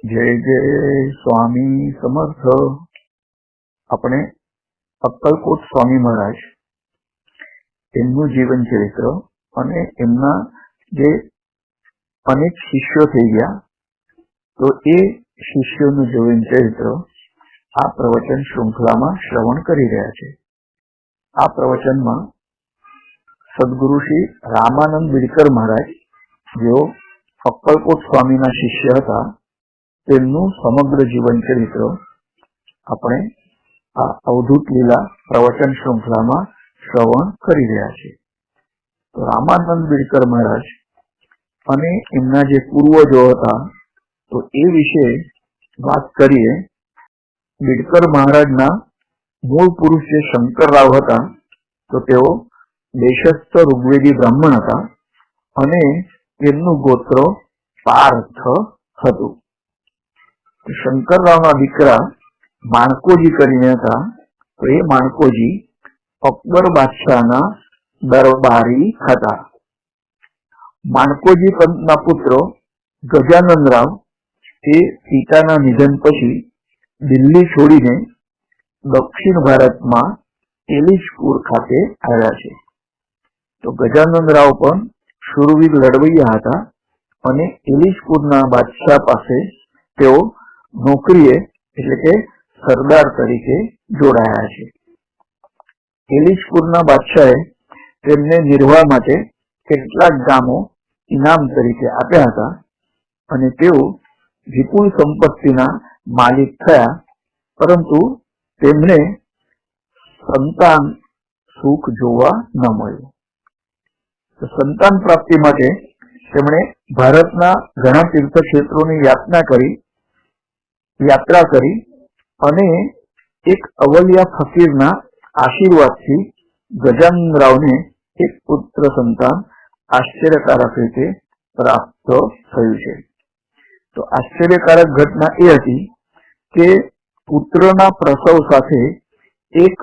જય જય સ્વામી સમર્થ. આપણે અક્કલકોટ સ્વામી મહારાજ એમનું જીવન ચરિત્ર અને એમના જે અનેક શિષ્યો થઈ ગયા તો એ શિષ્યોનું જીવન ચરિત્ર આ પ્રવચન શૃંખલામાં શ્રવણ કરી રહ્યા છે. આ પ્રવચનમાં સદગુરુ શ્રી રામાનંદ બિડકર મહારાજ, જેઓ અક્કલકોટ સ્વામીના શિષ્ય હતા, તેમનું સમગ્ર જીવન ચરિત્ર આપણે આ અવધૂત લીલા પ્રવચન શૃંખલામાં શ્રવણ કરી રહ્યા છીએ. તો રામાનંદ બિડકર મહારાજ અને એમના જે પૂર્વજો હતા તો એ વિશે વાત કરીએ. બિડકર મહારાજના મૂળ પુરુષ જે શંકરરાવ હતા તો તેઓ દેશસ્થ ઋગ્વેદી બ્રાહ્મણ હતા અને તેમનું ગોત્ર પાર્થ હતું. શંકરરાવના દીકરા માણકોજી કરીને હતા. તો એ માણકોજી અકબર બાદશાહના દરબારી હતા. માણકોજી પંતના પુત્ર ગજાનંદરાવ એ પિતાના નિધન પછી દિલ્હી છોડીને દક્ષિણ ભારતમાં એલિચપુર ખાતે આવ્યા છે. તો ગજાનંદરાવ પણ શૂરવીર લડવૈયા હતા અને એલિચપુરના બાદશાહ પાસે તેઓ નોકરીએ એટલે કે સરદાર તરીકે જોડાયા છે. એલિચપુરના બાદશાહે તેમને નિર્વાહ માટે કેટલાક ગામો ઇનામ તરીકે આપ્યા હતા અને તેઓ વિપુલ સંપત્તિના માલિક થયા, પરંતુ તેમને સંતાન સુખ જોવા ન મળ્યું. સંતાન પ્રાપ્તિ માટે તેમણે ભારતના ઘણા તીર્થક્ષેત્રોની યાત્રા કરી અને એક અવલિયા ફકીરના આશીર્વાદથી ગજાનંદરાવને એક પુત્ર સંતાન આશ્ચર્યકારક રીતે પ્રાપ્ત થયું છે. તો આશ્ચર્યકારક ઘટના એ હતી કે પુત્રના પ્રસવ સાથે એક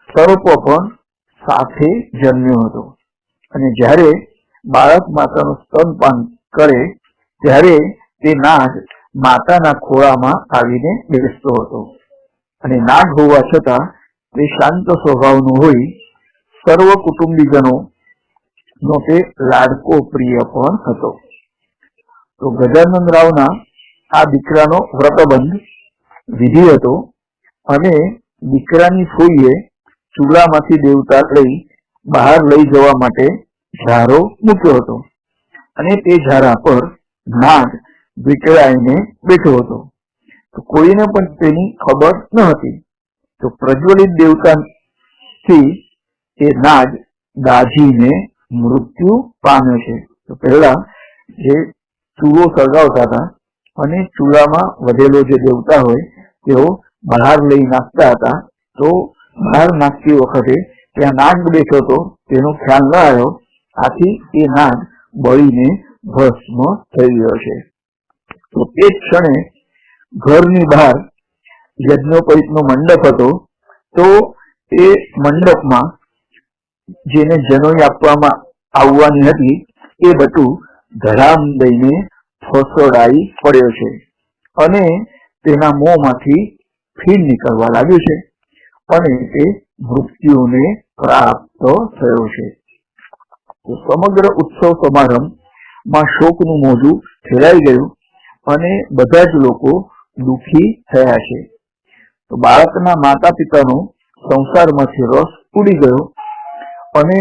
સર્પ પણ સાથે જન્મ્યો હતો અને જ્યારે બાળક માતાનું સ્તનપાન કરે ત્યારે તે નાગ માતાના ખોળામાં આવીને બેસતો હતો અને નાગ હોવા છતાં તે શાંત સ્વભાવનો હોઈ સર્વ કુટુંબીજનો નો તે લાડકો પ્રિય પણ હતો. તો ગજાનંદરાવના આ દીકરાનો વ્રતબંધ વિધિ હતો અને દીકરાની ફોઈએ ચૂલામાંથી દેવતા લઈ બહાર લઈ જવા માટે ઝારો મૂક્યો હતો અને તે ઝારા પર નાગ વીંટળાઈને બેઠો હતો. તો કોઈને પણ તેની ખબર ન હતી. તો પ્રજ્વલિત દેવતાથી એ નાગ દાઝીને મૃત્યુ પામ્યો છે. તો પહેલા જે ચૂલો સળગાવતા હતા અને ચૂલામાં વધેલો જે દેવતા હોય તેઓ બહાર લઈ નાખતા હતા. તો બહાર નાખતી વખતે ત્યાં નાગ બેઠો હતો તેનો ખ્યાલ ન આવ્યો, આથી એ નાગ બળીને ભસ્મ થઈ ગયો છે. તો તે જ ક્ષણે ઘરની બહાર યજ્ઞોપવિતનો મંડપ હતો. તો એ મંડપમાં જેને જનોઈ આપવામાં આવવાની હતી એ બટુ ધડામ દઈને ફસડાઈ પડ્યો છે અને તેના મોંમાંથી ફીણ નીકળવા લાગ્યું છે અને તે મૃત્યુને પ્રાપ્ત થયો છે. તો સમગ્ર ઉત્સવ સમારંભમાં શોકનું મોજું ફેલાઈ ગયું અને બધા જ લોકો દુઃખી થયા છે. તો બાળકના માતા પિતાનો સંસારમાંથી રસ ઉડી ગયો અને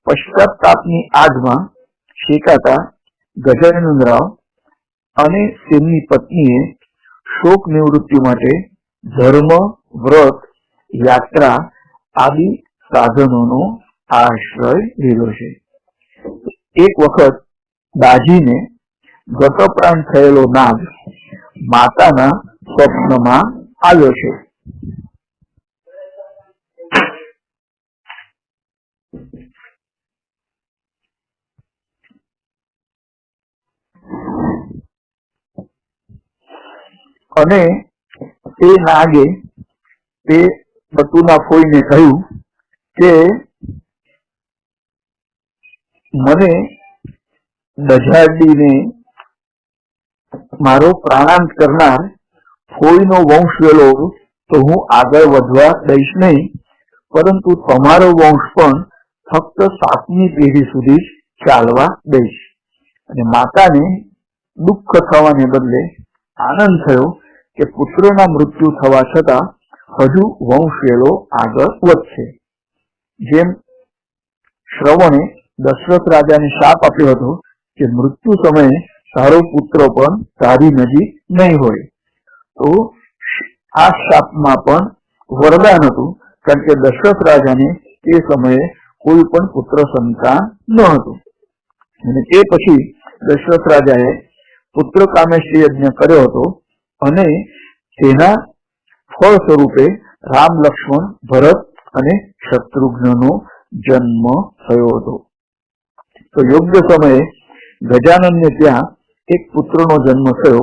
પશ્ચાતાપની આગમાં શેકાતા ગજાનંદરાવ અને તેમની પત્નીએ શોક નિવૃત્તિ માટે ધર્મ, વ્રત, યાત્રા આદિ સાધનોનો આશ્રય લીધો છે. એક વખત દાઝીને ગતપ્રાણ થયેલો નાગ માતાના સ્વપ્નમાં આવ્યો છે. અને તે નાગે તે બટુના ફોઈને કહ્યું કે મને દજાડીને મારો પ્રાણાંત કરનાર ફોઈનો વંશ વેલો તો હું આગળ વધવા દઈશ નહીં, પરંતુ તમારો વંશ પણ ફક્ત 7મી પેઢી સુધી જ ચાલવા દઈશ. અને માતાને દુઃખ થવાને બદલે આનંદ થયો કે પુત્રના મૃત્યુ થવા છતાં હજુ વંશ વેલો આગળ વધશે. જેમ શ્રવણે દશરથ રાજાને શાપ આપ્યો હતો કે મૃત્યુ સમયે તારો પુત્ર પણ તારી નજીક નહીં હોય, તો આ શાપમાં પણ વરદાન હતું, કારણ કે દશરથ રાજાને તે સમયે કોઈ પણ પુત્ર સંતાન ન હતું. અને તે પછી દશરથ રાજાએ પુત્ર કામેષ્ટિ યજ્ઞ કર્યો હતો અને તેના ફળ સ્વરૂપે રામ, લક્ષ્મણ, ભરત અને શત્રુઘ્નનો જન્મ થયો હતો. તો યોગ્ય સમયે ગજાનનને ત્યાં એક પુત્રનો જન્મ થયો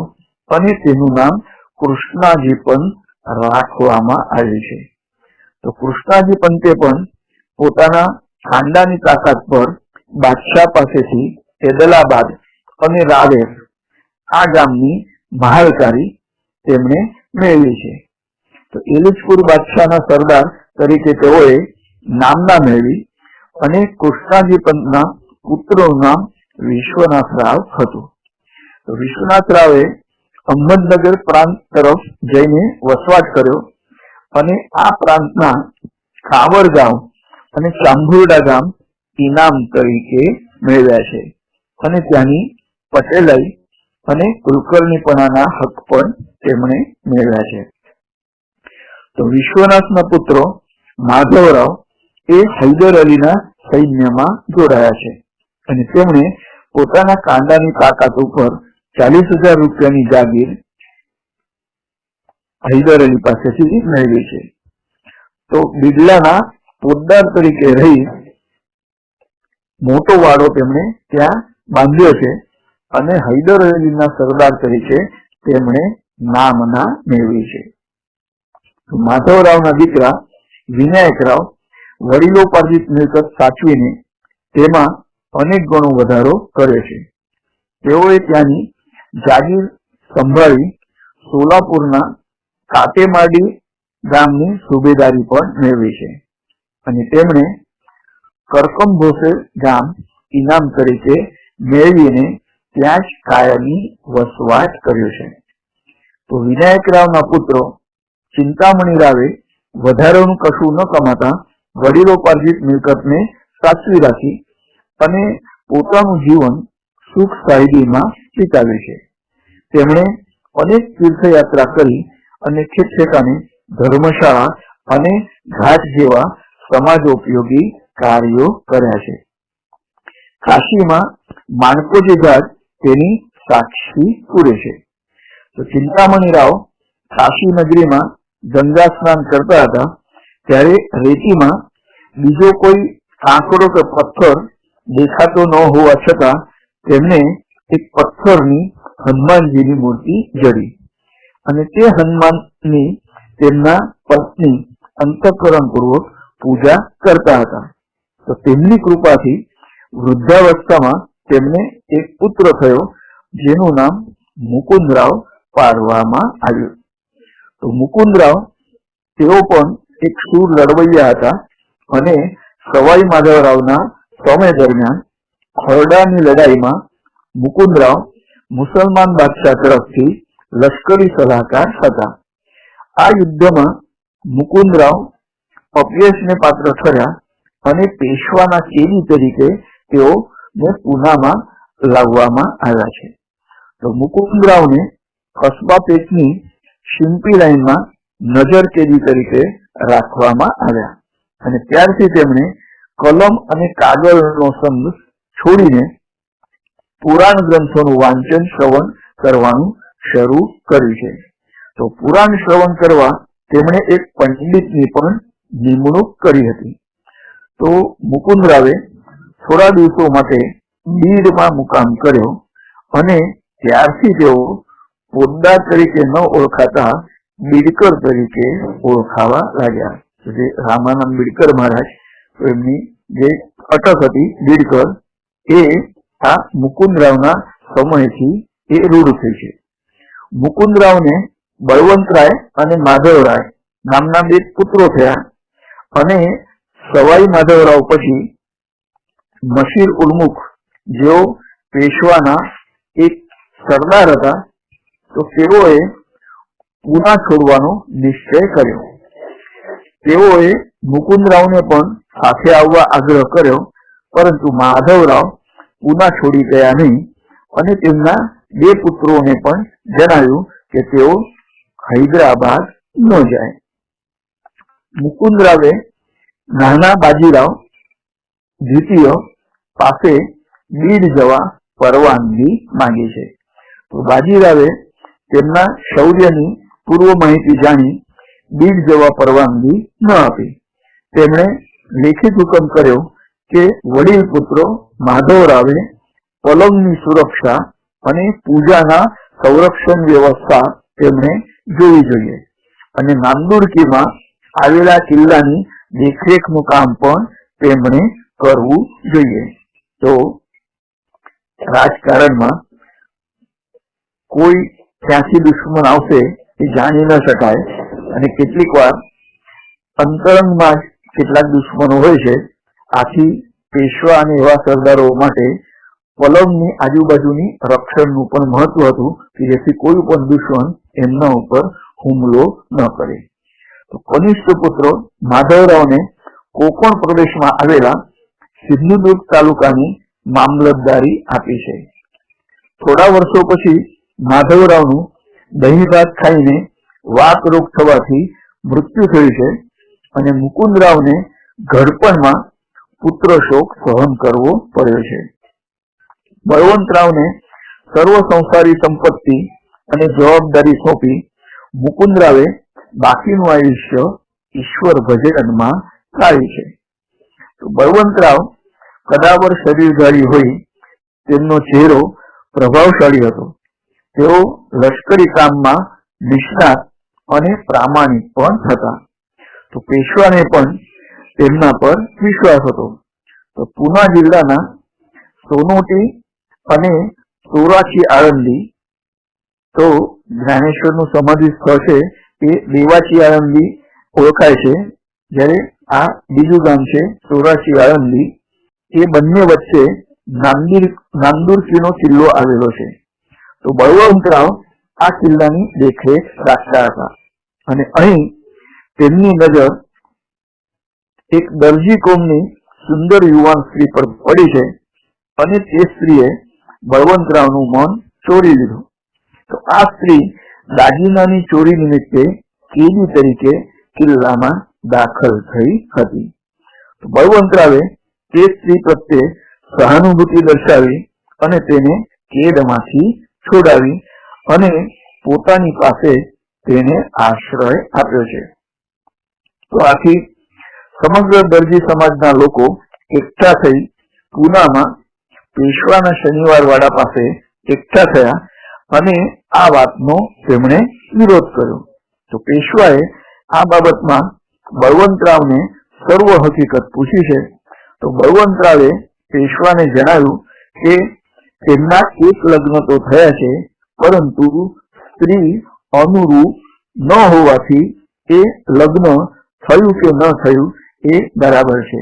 અને તેનું નામ કૃષ્ણાજી પણ રાખવામાં આવ્યું છે. તો કૃષ્ણાજી પંતે પણ પોતાના ખાંડાની તાકાત પર બાદશાહ પાસેથી એદલાબાદ અને રાવેર આ ગામની મહાલકારી તેમણે મેળવી છે. તો એલિચપુર બાદશાહના સરદાર તરીકે તેઓએ નામના મેળવી અને કૃષ્ણાજી પંતના પુત્રનું નામ વિશ્વનાથ રાવ હતું. તો વિશ્વનાથ રાવે અહમદનગર પ્રાંત તરફ જઈને વસવાટ કર્યો અને આ પ્રાંતના કાવર ગામ અને ચાંભુરડા ગામ ઇનામ તરીકે મેળવ્યા છે અને ત્યાંની પટેલાઈ અને કુલકર્ણીપણાના હક પણ તેમણે મેળવ્યા છે. તો વિશ્વનાથના પુત્રો માધવરાવ એ હૈદર અલીના સૈન્યમાં જોડાયા છે અને તેમણે પોતાના કાંડાની તાકાત ઉપર 40,000 રૂપિયાની જાગીર હૈદર અલી પાસેથી મેળવી છે. તો બિડલાના પોદ્દાર તરીકે રહી મોટો વાડો તેમણે ત્યાં બાંધ્યો છે અને હૈદર અલીના સરદાર તરીકે તેમણે નામના મેળવી છે. માધવરાવના દીકરા વિનાયકરાવ વડીલોપાર્જિત મિલકત સાચવીને તેમાં અનેક ગણો વધારો કર્યો છે. તેઓએ ત્યાંની જાગીર સંભાળી સોલાપુરના કાટેમાડી ગામની સુબેદારી પણ મેળવી છે અને તેમણે કરકમભોસે ગામ ઇનામ તરીકે મેળવીને ત્યાં જ કાયમી વસવાટ કર્યો છે. તો વિનાયકરાવના પુત્રો ચિંતામણી રાવે વધારાનું કશું ન કમાતા વડીલોપાર્જિત મિલકતને સાચવી રાખી અને પોતાનું જીવન સુખ સાહેબીમાં વિતાવ્યું છે. તેમણે અનેક તીર્થયાત્રા કરી અને ઠેકાણે ધર્મશાળા અને ઘાટ જેવા સમાજોપયોગી કાર્યો કર્યા છે. કાશીમાં માણકોજી ઘાટ તેની સાક્ષી પૂરે છે. તો ચિંતામણી રાવ કાશી નગરીમાં ગંગા સ્નાન કરતા હતા ત્યારે રેતીમાં બીજો કોઈ કાંકરો કે પથ્થર દેખાતો ન હોવા છતાં તેમને એક પથ્થરની હનુમાનજીની મૂર્તિ જડી અને તે હનુમાનની તેમના પત્ની અંતઃકરણ પૂર્વક પૂજા કરતા હતા. તો તેમની કૃપાથી વૃદ્ધાવસ્થામાં તેમને એક પુત્ર થયો જેનું નામ મુકુંદરાવ પાડવામાં આવ્યું. તો મુકુંદરાવ તેઓ પણ એક શૂર લડવૈયા હતા અને સવાઈ માધવરાવના સમય દરમિયાન ખરડાની લડાઈમાં મુકુંદરાવ મુસલમાન બાદશાહ તરફથી લશ્કરી સલાહકાર હતા. આ યુદ્ધમાં મુકુંદરાવ અપયશને પાત્ર ઠર્યા અને પેશવાના કેદી તરીકે તેઓને પૂનામાં લાવવામાં આવ્યા છે. તો મુકુંદરાવને કસ્બા પેટની શિંપી લાઈનમાં નજર કેદી તરીકે રાખવામાં આવ્યા અને ત્યારથી તેમણે કલમ અને કાગળનો સંગ છોડીને પુરાણ ગ્રંથોનું વાંચન શ્રવણ કરવાનું શરૂ કર્યું છે. તો પુરાણ શ્રવણ કરવા તેમણે એક પંડિતની પણ નિમણૂક કરી હતી. તો મુકુંદરાવે થોડા દિવસો માટે બીડમાં મુકામ કર્યો અને ત્યારથી તેઓ પોદ્દાર તરીકે ન ઓળખાતા બીડકર તરીકે ઓળખાવા લાગ્યા. જે રામાનંદ બીડકર મહારાજ એમની જે અટક હતી બીડકર એ આ મુકુંદરાવના સમયથી એ રૂઢ થઈ છે. મુકુંદરાવને બળવંતરાય અને માધવરાય નામના બે પુત્રો થયા અને સવાઈ માધવરાવ પછી મશીર ઉલમુખ જેઓ પેશવાના એક સરદાર હતા, તો તેઓએ પૂના છોડવાનો નિશ્ચય કર્યો. તેઓએ મુકુંદરાવને પણ સાથે આવવા આગ્રહ કર્યો, પરંતુ માધવરાવ પૂના છોડી ગયા નહીં અને તેમના બે પુત્રોને પણ જણાવ્યું કે તેઓ હૈદરાબાદ ન જાય. મુકુંદરાવે નાના બાજીરાવ દ્વિતીય પાસે બીડ જવા પરવાનગી માંગી છે. તો બાજીરાવે તેમના શૌર્યની પૂર્વ માહિતી જાણી બીડ જવા પરવાનગી ન આપી. તેમણે લેખિત હુકમ કર્યો કે વડીલ પુત્રો માધવરાવે પલંગની સુરક્ષા અને પૂજાના સંરક્ષણ વ્યવસ્થા તેમણે જોવી જોઈએ અને નાંદુરકીમાં આવેલા કિલ્લાની દેખરેખનું કામ પણ તેમણે કરવું જોઈએ. તો રાજકારણમાં કોઈ ક્યાંથી દુશ્મન આવશે એ જાણી ન શકાય અને કેટલીક વાર અંતરંગમાં જ કેટલાક દુશ્મનો હોય છે. આથી પેશવા અને એવા સરદારો માટે પલંગની આજુબાજુની રક્ષણનું પણ મહત્વ હતું કે જેથી કોઈ પણ દુશ્મન એમના ઉપર હુમલો ન કરે. તો કનિષ્ઠ પુત્રો માધવરાવને કોકણ પ્રદેશમાં આવેલા સિંધુદુર્ગ તાલુકાની મામલતદારી આપી છે. થોડા વર્ષો પછી માધવરાવનું દહીં ભાત ખાઈને વાત રોગ થવાથી મૃત્યુ થયું છે અને મુકુંદરાવને ઘડપણમાં પુત્ર શોક સહન કરવો પડ્યો છે. બળવંતરાવને સર્વ સંસારી સંપત્તિ અને જવાબદારી સોંપી મુકુંદરાવે બાકીનું આયુષ્ય ઈશ્વર ભજનમાં ગાળ્યું છે. તો બળવંતરાવ કદાવર શરીરધારી હોય તેમનો ચહેરો પ્રભાવશાળી હતો. તેઓ લશ્કરી કામમાં નિષ્ણાત અને પ્રામાણિક પણ હતા. તો પેશવાને પણ તેમના પર વિશ્વાસ હતો. તો પૂના જિલ્લાના સોનોટી અને સોરાચી આળંદી, તો જ્ઞાનેશ્વરનું સમાધિ સ્થળ છે એ દેવાચી આળંદી ઓળખાય છે, જ્યારે આ બીજું ગામ છે સોરાચી આળંદી. એ બંને વચ્ચે નાંદુરકીનો કિલ્લો આવેલો છે. તો બળવંતરાવ આ કિલ્લાની દેખરેખ રાખતા હતા અને અહીં તેમની નજર એક દરજી કોમની સુંદર યુવાન સ્ત્રી પર પડી છે અને તે સ્ત્રીએ બળવંતરાવનું મન ચોરી લીધું. તો આ સ્ત્રી દાગીનાની ચોરી નિમિત્તે કેદી તરીકે કિલ્લામાં દાખલ થઈ હતી. તો બળવંતરાવે તે સ્ત્રી પ્રત્યે સહાનુભૂતિ દર્શાવી અને તેને કેદમાંથી છોડાવી અને પોતાની પાસે તેને આશ્રય આપ્યો છે. તો આથી સમગ્ર દરજી સમાજના લોકો એકઠા થઈ પૂનામાં પેશવાના શનિવાર વાડા પાસે એકઠા થયા અને આ વાતનો તેમણે વિરોધ કર્યો. તો પેશવાએ આ બાબતમાં બળવંતરાવને સર્વ હકીકત પૂછી છે. તો બળવંતરાવે પેશવાને જણાવ્યું કે તેમના એક લગ્ન તો થયા છે, પરંતુ સ્ત્રી અનુરૂપ ન હોવાથી એ લગ્ન થયું કે ન થયું એ બરાબર છે.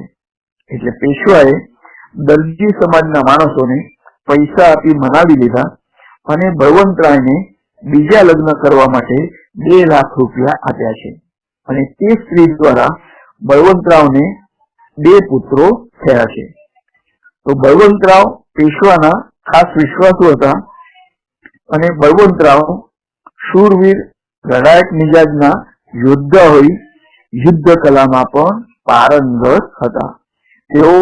એટલે પેશવાએ દરજી સમાજના માણસોને પૈસા આપી મનાવી લીધા અને બળવંતરાયને બીજા લગ્ન કરવા માટે 2 લાખ રૂપિયા આપ્યા છે અને તે સ્ત્રી દ્વારા બળવંતરાવને 2 પુત્રો થયા છે. તો બળવંતરાવ પેશવાના ખાસ વિશ્વાસુ હતા અને બળવંતરાવ શૂરવીર લડાયક મિજાજના યોદ્ધા હોઈ યુદ્ધ કલામાં પણ પારંગત હતા. તેઓ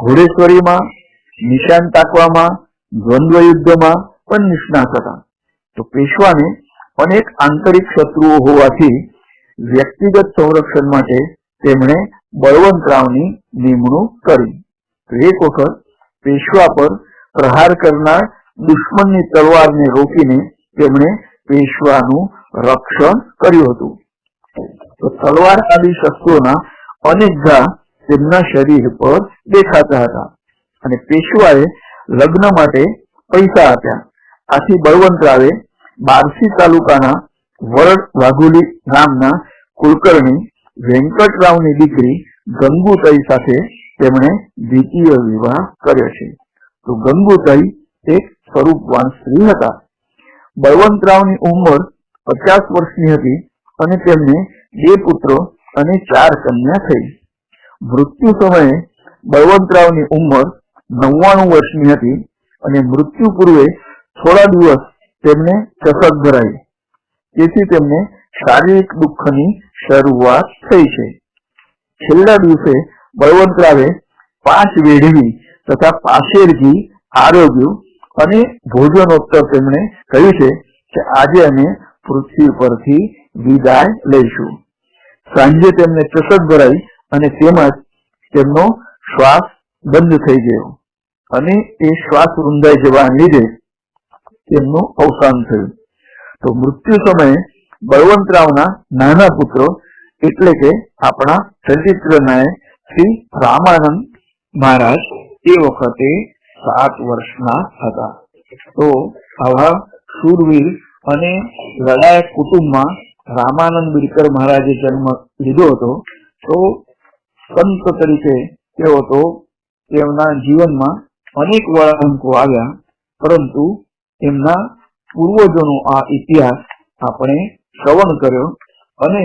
ઘોડેસવારીમાં, નિશાન તાકવામાં, દ્વંદ્વ યુદ્ધમાં પણ નિષ્ણાત હતા. તો પેશવાને અનેક આંતરિક શત્રુઓ હોવાથી વ્યક્તિગત સંરક્ષણ માટે તેમણે બળવંતરાવની નિમણૂક કરી. તો એક વખત પેશવા પર પ્રહાર કરનાર દુશ્મનની તલવારને રોકીને તેમણે પેશવાનું રક્ષણ કર્યું હતું. તો તલવાર આદિ શસ્ત્રોના અનેક ઘા તેમના શરીર પર દેખાતા હતા અને પેશવાએ લગ્ન માટે પૈસા આપ્યા. આથી બળવંતરાવે બારસી તાલુકાના વરડ વાઘોલી ગામના કુલકર્ણી વેંકટરાવની દીકરી ગંગુતાઈ સાથે તેમણે દ્વિતીય વિવાહ કર્યો છે. તો ગંગુતાઈ એક સ્વરૂપવાન સ્ત્રી હતા. બળવંતરાવની ઉંમર 50 વર્ષની હતી અને તેમને 2 પુત્રો અને 4 કન્યા થઈ. મૃત્યુ સમયે બળવંતરાવની ઉંમર 99 વર્ષની હતી અને મૃત્યુ પૂર્વે થોડા દિવસ તેમને ચસક ભરાઈ. તેથી તેમને શારીરિક દુઃખની શરૂઆત થઈ છે. છેલ્લા દિવસે બળવંતરાવે 5 વેઢવી તથા પાશેર ઘી આરોગ્યું અને ભોજનોત્તર તેમણે કહ્યું છે કે આજે અમે પૃથ્વી પરથી વિદાય લઈશું. સાંજે તેમને ચસક ભરાઈ અને તેમજ તેમનો શ્વાસ બંધ થઈ ગયો અને એ શ્વાસ રૂંધાઈ જવાને લીધે તેમનું અવસાન થયું. તો મૃત્યુ સમયે બળવંતરાવના નાના પુત્રો એટલે કે આપણા ચરિત્રનાયક શ્રી રામાનંદ મહારાજ એ વખતે 7 વર્ષના હતા. તો આવા શૂરવીર અને લડાયક કુટુંબમાં રામાનંદ બિડકર મહારાજે જન્મ લીધો હતો. તો સંત તરીકે તેઓ તો તેમના જીવનમાં અનેક વળાંકો આવ્યા, પરંતુ એમના પૂર્વજોનો આ ઇતિહાસ આપણે શ્રવણ કર્યો અને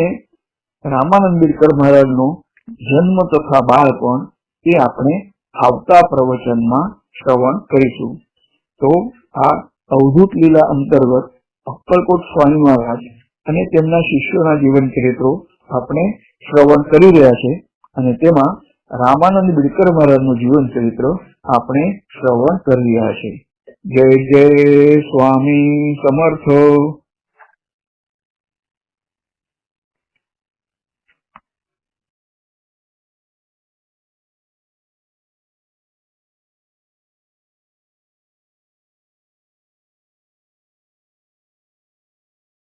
રામાનંદ બિડકર મહારાજનો જન્મ તથા બાળપણ એ આપણે આવતા પ્રવચનમાં શ્રવણ કરીશું. તો આ અવધૂત લીલા અંતર્ગત અક્કલકોટ સ્વામી મહારાજ અને તેમના શિષ્યોના જીવન ચરિત્રો આપણે શ્રવણ કરી રહ્યા છે અને તેમાં રામાનંદ બિડકર મહારાજનું જીવન ચરિત્ર આપણે શ્રવણ કરી રહ્યા છે. જય જય સ્વામી સમર્થ.